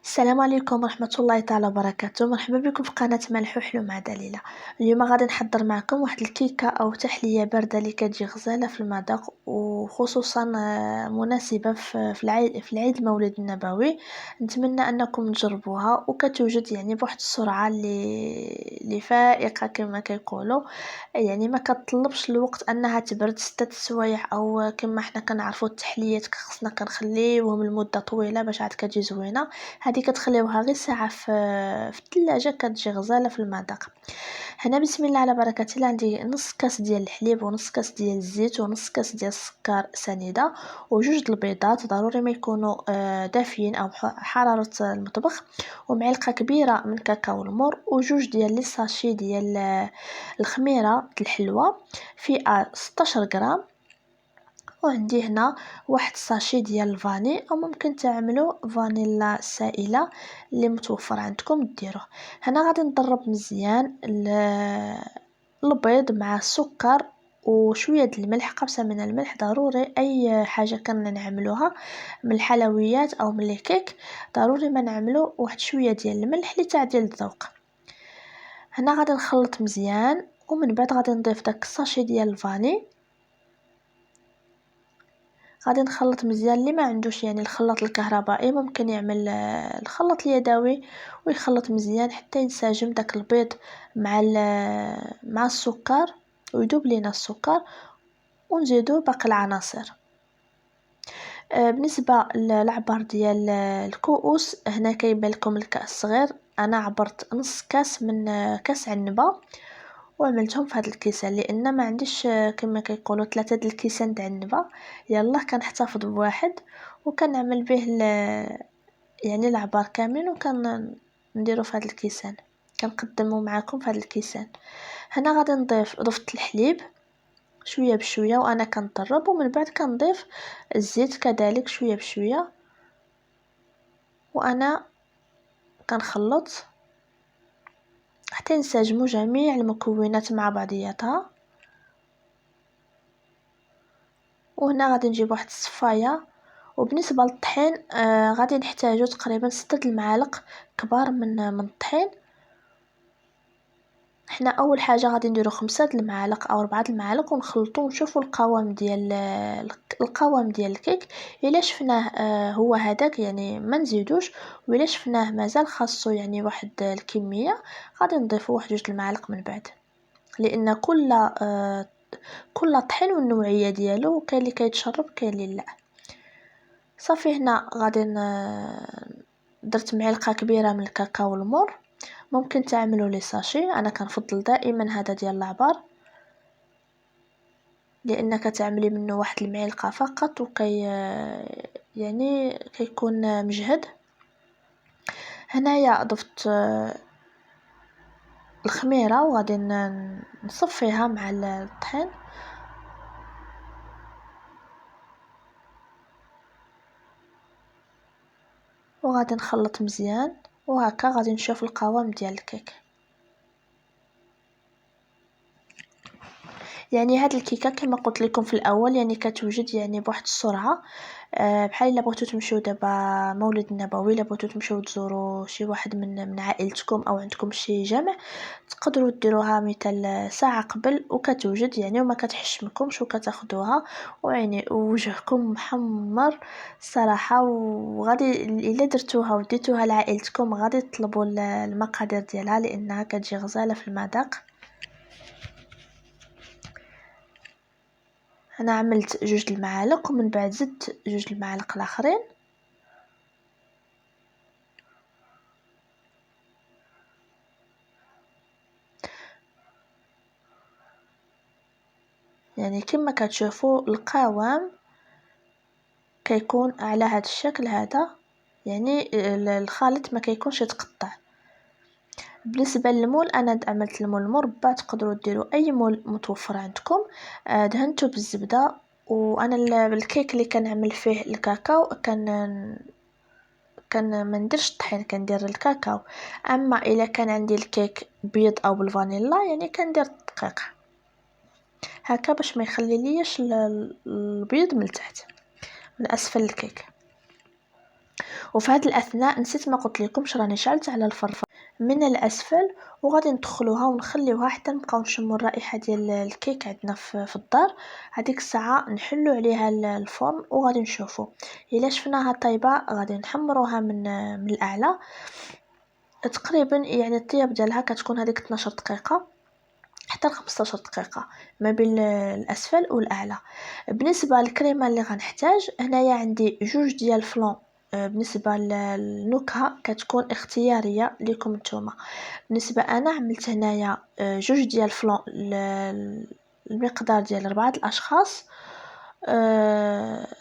السلام عليكم ورحمة الله تعالى وبركاته. مرحبا بكم في قناة ملح وحلو مع دليلة. اليوم غادي نحضر معكم واحد الكيكة او تحلية باردة اللي كتجي غزالة في المذاق، وخصوصا مناسبة في العيد المولد النبوي. نتمنى انكم تجربوها، وكتوجد يعني بواحد السرعة اللي فائقة كما كيقولوا. يعني ما كتطلبش الوقت انها تبرد 6 سوايع، او كما حنا كنعرفوا التحليات خصنا كنخليوهم لمدة طويلة باش عاد كتجي زوينة. هذه كتخليوها غير ساعة في الثلاجة كتجي غزالة في المذاق. هنا بسم الله على بركة الله عندي نص كاس ديال الحليب، ونص كاس ديال الزيت، ونص كاس ديال السكر سنيدة، وجوج البيضات ضروري ما يكونوا دافيين او حرارة المطبخ، ومعلقة كبيرة من كاكاو المر، وجوج ديال لي ساشي ديال الخميرة الحلوة فيها 16 غرام. وعندي هنا واحد ساشي ديال الفاني، او ممكن تعملوا فانيلا سائله اللي متوفر عندكم ديروه. هنا غادي نضرب مزيان البيض مع السكر وشويه د الملح، قبسه من الملح ضروري. اي حاجه كنا نعملوها من الحلويات او من الكيك ضروري ما نعملو واحد شويه ديال الملح لتعديل الذوق. هنا غادي نخلط مزيان، ومن بعد غادي نضيف داك الساشي ديال الفاني. غادي نخلط مزيان. اللي ما عندوش يعني الخلاط الكهربائي ممكن يعمل الخلاط اليدوي ويخلط مزيان حتى ينسجم داك البيض مع السكر، ويذوب لينا السكر، ونزيدو باقي العناصر. بالنسبه للعبار ديال الكؤوس، هنا كيبان لكم الكاس صغير، انا عبرت نص كاس من كاس عنبه وعملتهم في هذا الكيسان، لان ما عنديش كما كيقولوا 3 د الكيسان د عنبه. يلا كنحتفظ بواحد وكنعمل به يعني العبار كامل، وكان نديرو في هذا الكيسان، كنقدمه معكم في هذا الكيسان. هنا غادي ضفت الحليب شويه بشويه وانا كنضرب، ومن بعد كنضيف الزيت كذلك شويه بشويه وانا كنخلط حتى ينسجموا جميع المكونات مع بعضياتها. وهنا غادي نجيب واحد الصفايه. وبالنسبه للطحين غادي نحتاجو تقريبا 6 المعالق كبار من الطحين. حنا اول حاجه غادي نديرو 5 المعالق او 4 المعالق ونخلطو ونشوفو القوام ديال الكيك. الا شفناه هو هذاك يعني ما نزيدوش، وإلا شفناه مازال خاصو يعني واحد الكميه غادي نضيفو واحد 2 المعالق من بعد، لان كل طحين والنوعيه ديالو، كاين اللي كيتشرب كاين اللي لا. صافي هنا غادي درت معلقه كبيره من الكاكاو المر، ممكن تعملوا لي ساشي، انا كنفضل دائما هذا ديال العبار لانك تعملي منه واحد المعلقه فقط يعني كيكون مجهد. هنايا ضفت الخميره وغادي نصفيها مع الطحين، وغادي نخلط مزيان، وهكا غادي نشوف القوام ديال الكيك. يعني هاد الكيكه كما قلت لكم في الاول يعني كتوجد يعني بواحد السرعه. بحال الا بغيتو تمشيو دابا مولد النبوي، الا بغيتو تمشيو تزوروا شي واحد من عائلتكم او عندكم شي جمع، تقدروا ديروها مثال ساعه قبل وكتوجد يعني وما كتحشمكمش، وكتاخدوها ويعني وجهكم محمر صراحه. وغادي الا درتوها وديتوها لعائلتكم غادي تطلبوا المقادير ديالها لانها كتجي غزاله في المذاق. انا عملت 2 المعالق ومن بعد زدت 2 المعالق الاخرين. يعني كما كتشوفوا القوام كيكون على هذا الشكل هذا، يعني الخليط ما كيكونش يتقطع. بالنسبه للمول انا عملت المول المربع، تقدروا ديروا اي مول متوفر عندكم. دهنته بالزبده، وانا الكيك اللي كنعمل فيه الكاكاو كان ما نديرش الطحين، كندير الكاكاو. اما الا كان عندي الكيك بيض او بالفانيلا يعني كندير الدقيق هكا باش ما يخلي ليش البيض من تحت من اسفل الكيك. وفي هذه الأثناء نسيت ما قلت لكمش راني شعلت على الفرفر من الأسفل، وغادي ندخلوها ونخليوها حتى نبقاو نشمو الرائحة ديال الكيك عندنا في الدار. هذيك الساعة نحلو عليها الفرن وغادي نشوفو الا شفناها طيبة غادي نحمروها من الأعلى تقريبا، يعني الطياب ديالها كتكون هذيك 12 دقيقة حتى 15 دقيقة ما بين الأسفل والأعلى. بالنسبة للكريمة اللي غنحتاج هنايا عندي جوج ديال الفلون. بالنسبة للنكهة كتكون اختيارية ليكم نتوما. بالنسبة أنا عملت هنايا جوج ديال الفلون المقدار ديال 4 الأشخاص.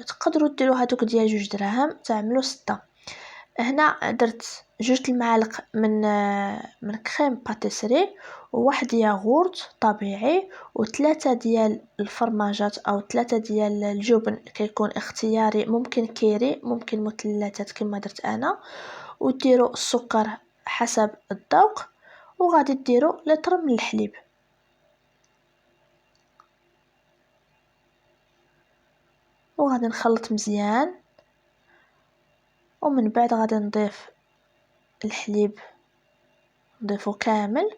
تقدروا ديروا هادوك ديال 2 دراهم تعملوا 6. هنا درت 2 المعالق من كريم باتيسري، وواحد ياغورت طبيعي، و3 ديال الفرماجات او 3 ديال الجبن كيكون اختياري، ممكن كيري ممكن مثلثات كما درت انا، وديروا السكر حسب الذوق، وغادي ديروا لتر من الحليب. وغادي نخلط مزيان، ومن بعد غادي نضيف الحليب نضيفو كامل،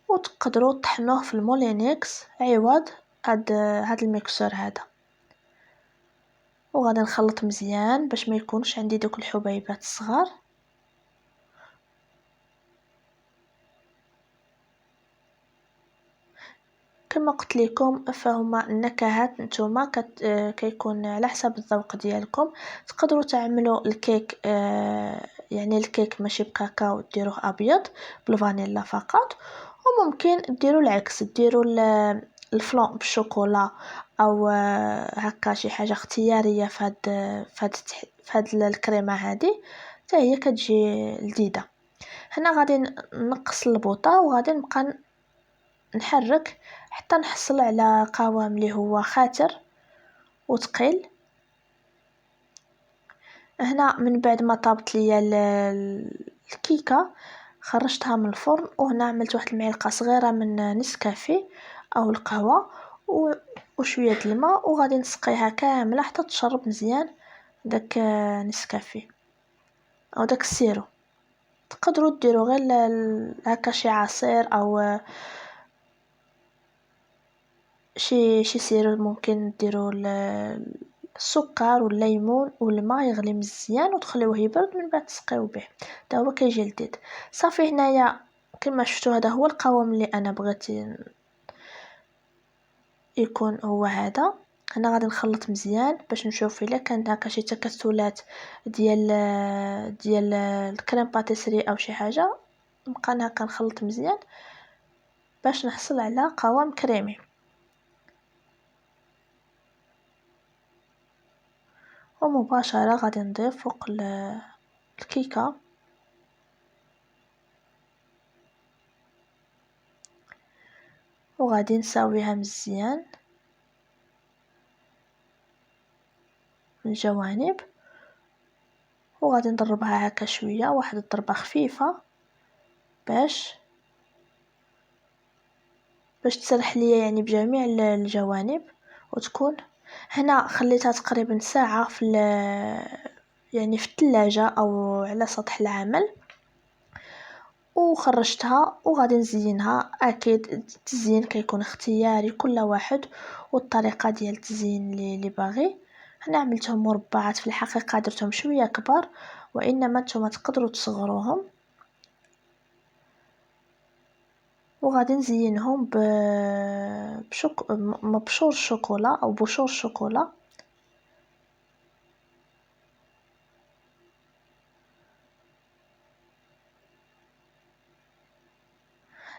وتقدروا تطحنوه في المولينيكس عوض هاد الميكسور هذا. وغادي نخلط مزيان باش ما يكونش عندي دوك الحبيبات الصغار. كما قلت لكم فهما النكهات نتوما كيكون على حسب الذوق ديالكم. تقدروا تعملوا الكيك يعني الكيك ماشي بكاكاو ديروه ابيض بالفانيلا فقط، وممكن ديروا العكس ديروا الفلون بالشوكولا او هكا شي حاجه اختياريه فهاد الكريمه هذه حتى هي كتجي لذيذه. هنا غادي نقص البوطه وغادي نبقى نحرك حتى نحصل على قوام اللي هو خاتر وثقيل. هنا من بعد ما طابت ليا الكيكه خرجتها من الفرن، وهنا عملت واحد المعلقه صغيره من نسكافيه او القهوه وشويه الماء، وغادي نسقيها كامله حتى تشرب مزيان داك نسكافيه او داك السيرو. تقدروا ديروا غير هكا شي عصير او شي سيرو، ممكن ديروا السكر والليمون والماء يغلي مزيان وتخليوه يبرد من بعد تسقيو به، حتى هو كيجي لذيذ. صافي هنايا كما شفتوا هذا هو القوام اللي انا بغيت يكون هو هذا. هنا غادي نخلط مزيان باش نشوف الا كان هكا شي تكتلات ديال الكريم باتيسري او شي حاجه، نبقى هكا نخلط مزيان باش نحصل على قوام كريمي. ومباشرة غادي نضيف فوق الكيكة وغادي نساويها مزيان من الجوانب، وغادي نضربها هكا شويه واحد الضربه خفيفه باش تسرح ليا يعني بجميع الجوانب. وتكون هنا خليتها تقريبا ساعه يعني في الثلاجة او على سطح العمل، وخرجتها وغادي نزينها. اكيد التزيين كيكون اختياري كل واحد والطريقه ديال التزيين اللي باغي. انا عملتهم مربعات، في الحقيقه درتهم شويه كبار وانما نتوما تقدروا تصغروهم. وغادي نزينهم مبشور الشوكولا او بشور الشوكولا.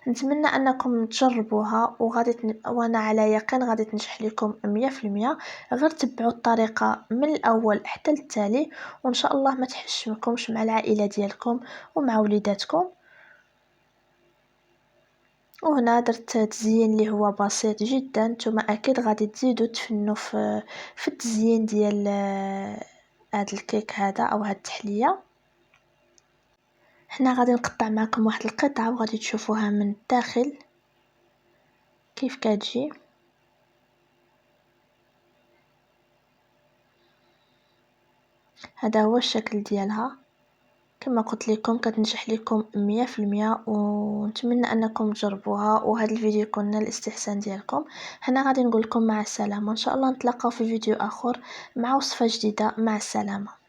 نتمنى انكم تجربوها وانا على يقين غادي تنجح لكم 100%. غير تبعوا الطريقه من الاول حتى التالي، وان شاء الله ما تحشمكمش مع العائله ديالكم ومع وليداتكم. وهنا درت تزيين اللي هو بسيط جدا، نتوما اكيد غادي تزيدوا تفنوا في التزيين ديال هذا الكيك هذا او هذه التحليه. هنا غادي نقطع معكم واحد القطعه وغادي تشوفوها من الداخل كيف كتجي. هذا هو الشكل ديالها. كما قلت لكم كتنجح لكم 100%، ونتمنى انكم تجربوها وهذا الفيديو يكون نال الاستحسان ديالكم. هنا غادي نقول لكم مع السلامه، ان شاء الله نتلاقاو في فيديو اخر مع وصفه جديده. مع السلامه.